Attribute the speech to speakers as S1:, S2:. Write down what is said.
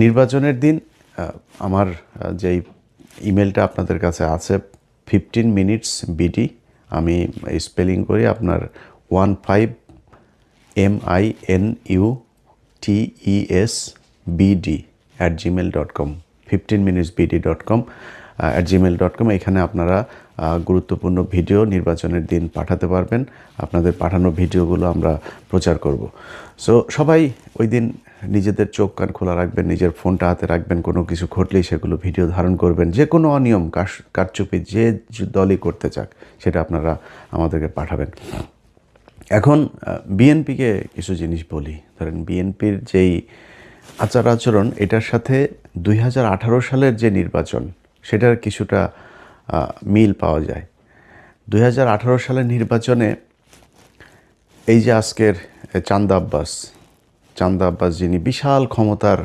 S1: নির্বাচনের দিন আমার যেই ইমেলটা আপনাদের কাছে আছে 15 মিনিটস বিডি, আমি স্পেলিং করি আপনার 15minutesbd@gmail.com 15minutesbd.com @gmail.com। এখানে আপনারা গুরুত্বপূর্ণ ভিডিও নির্বাচনের দিন পাঠাতে পারবেন। আপনাদের পাঠানো ভিডিওগুলো আমরা প্রচার করব। সো সবাই ওই দিন নিজেদের চোখ কান খোলা রাখবেন, নিজের ফোনটা হাতে রাখবেন। কোনো কিছু ঘটলেই সেগুলো ভিডিও ধারণ করবেন। যে কোনো অনিয়ম কারচুপি যে দলই করতে চাক সেটা আপনারা আমাদেরকে পাঠাবেন। এখন বিএনপিকে কিছু জিনিস বলি। ধরেন বিএনপির যেই আচার আচরণ, এটার সাথে 2018 সালের যে নির্বাচন সেটার কিছুটা মিল পাওয়া যায়। 2018 সালের নির্বাচনে এই যে আজকের চান্দা আব্বাস যিনি বিশাল ক্ষমতার